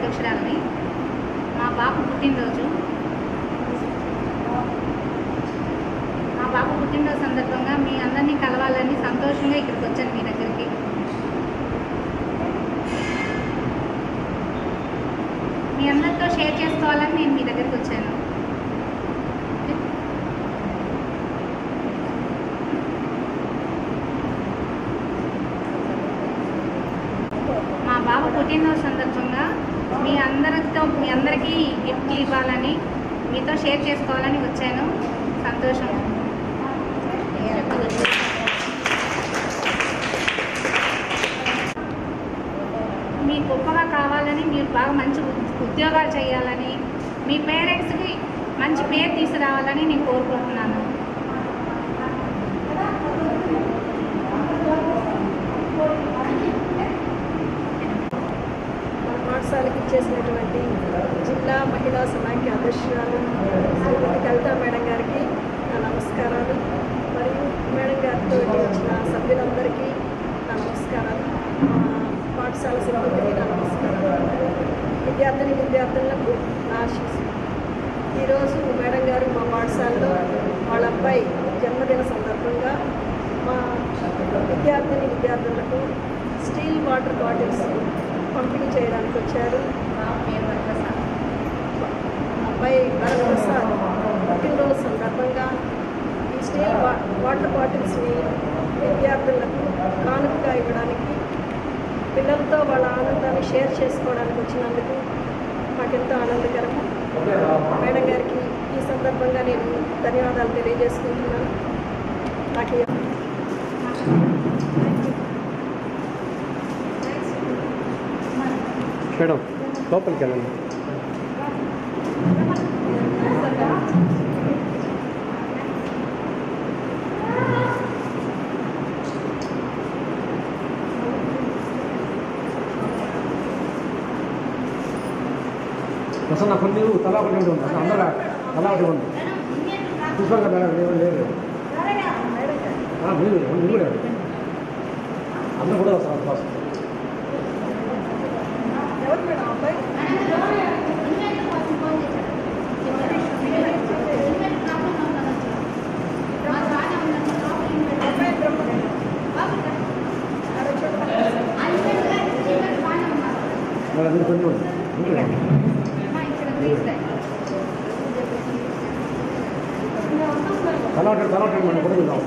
అధ్యక్షురాలని. మా బాబు పుట్టినరోజు సందర్భంగా మీ అందరినీ కలవాలని సంతోషంగా ఇక్కడికి వచ్చాను మీ దగ్గరికి. మీ అందరితో షేర్ చేసుకోవాలని నేను మీ దగ్గరికి వచ్చాను. మా బాబు పుట్టినరోజు సందర్భంగా మీ అందరికీ గిఫ్ట్లు ఇవ్వాలని, మీతో షేర్ చేసుకోవాలని వచ్చాను. సంతోషం. మీ గొప్పగా కావాలని, మీరు బాగా మంచి ఉద్యోగాలు చేయాలని, మీ పేరెంట్స్కి మంచి పేరు తీసుకురావాలని నేను కోరుకుంటున్నాను. పాఠశాలకు ఇచ్చేసినటువంటి జిల్లా మహిళా సమాఖ్య అధ్యక్షురాలు శ్రీమతి కవిత మేడం గారికి నా నమస్కారాలు. మరియు మేడం గారితో వచ్చిన సభ్యులందరికీ నా నమస్కారాలు. పాఠశాల సిబ్బందికి నా నమస్కారాలు. విద్యార్థులకు నా ఆశీస్సులు. ఈరోజు మేడం గారు మా పాఠశాలలో వాళ్ళ అబ్బాయి జన్మదిన సందర్భంగా మా విద్యార్థులకు స్టీల్ వాటర్ బాటిల్స్ పంపిణీ చేయడానికి వచ్చారు. అబ్బాయి వరప్రసాద్ పుట్టినరోజు సందర్భంగా ఈ స్టీల్ వాటర్ బాటిల్స్ని విద్యార్థులకు కానుకగా ఇవ్వడానికి, పిల్లలతో వాళ్ళ ఆనందాన్ని షేర్ చేసుకోవడానికి వచ్చినందుకు మాకెంతో ఆనందకరం. మేడం గారికి ఈ సందర్భంగా నేను ధన్యవాదాలు తెలియజేసుకుంటున్నాను. నాకు మేడం లోపలికి వెళ్ళండి. అసలు కొన్ని తలా ఒకటి ఉంటుంది, అందరూ తలా ఒకటి ఉంది. చూసుకోండి మేడం, లేదు మీరు కూడా అందరూ కూడా వస్తారు ఫస్ట్. మీరు కొంచెం తలవాటు మనం కొడుకుందాం.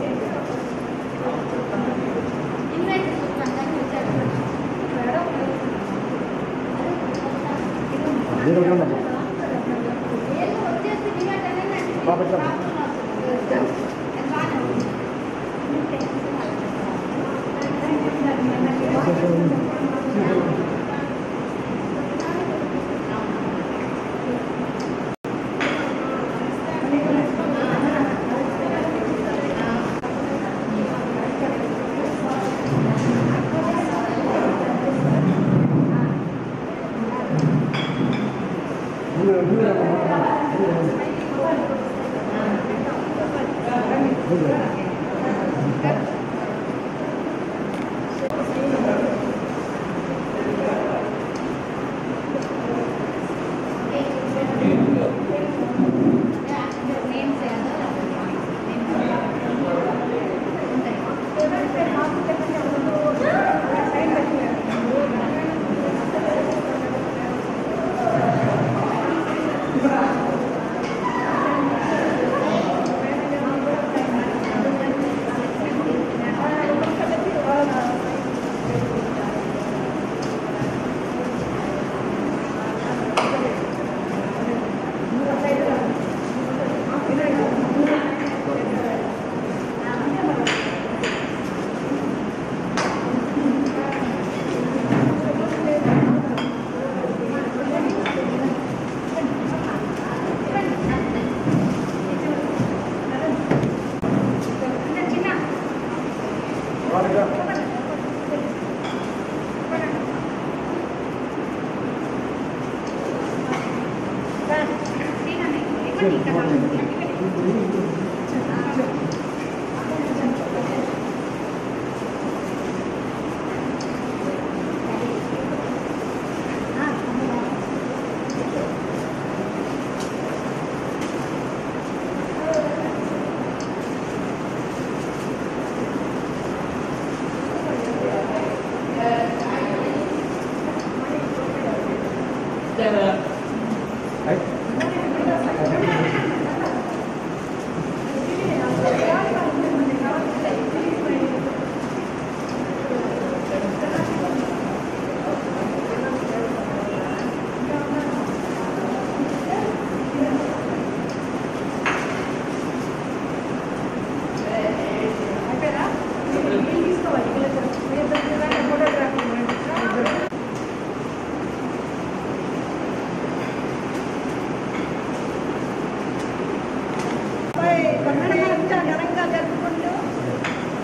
బర్త్డే ఇంకా ఘనంగా జరుపుకుంటూ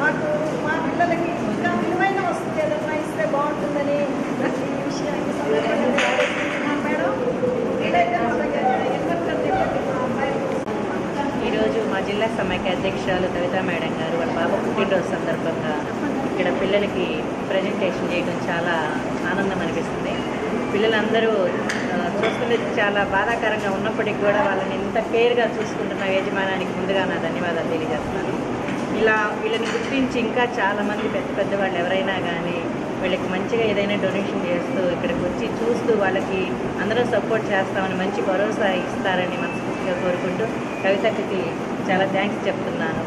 మాకు మా పిల్లలకి ఇంకా విలువైన వస్తువు ఏదన్నా ఇస్తే బాగుంటుందని ఈ విషయాన్ని సందర్భంగా తెలియజేస్తున్నాను మేడం. వీలైతే మనకి ఎన్నో మా అబ్బాయి ఈరోజు మా జిల్లా సమైక్య అధ్యక్షురాలు కవితా మేడం గారు వాళ్ళ బాబు పుట్టినరోజు సందర్భంగా ఇక్కడ పిల్లలకి ప్రజెంటేషన్ చేయడం చాలా ఆనందం అనిపిస్తుంది. పిల్లలందరూ చూసుకునే చాలా బాధాకరంగా ఉన్నప్పటికీ కూడా వాళ్ళని ఇంత కేర్గా చూసుకుంటున్న యజమానానికి ముందుగా నా ధన్యవాదాలు తెలియజేస్తున్నాను. ఇలా వీళ్ళని గుర్తించి ఇంకా చాలామంది పెద్దవాళ్ళు ఎవరైనా కానీ వీళ్ళకి మంచిగా ఏదైనా డొనేషన్ చేస్తూ ఇక్కడికి వచ్చి చూస్తూ వాళ్ళకి అందరూ సపోర్ట్ చేస్తామని మంచి భరోసా ఇస్తారని మనస్ఫూర్తిగా కోరుకుంటూ కవితకి చాలా థ్యాంక్స్ చెప్తున్నాను.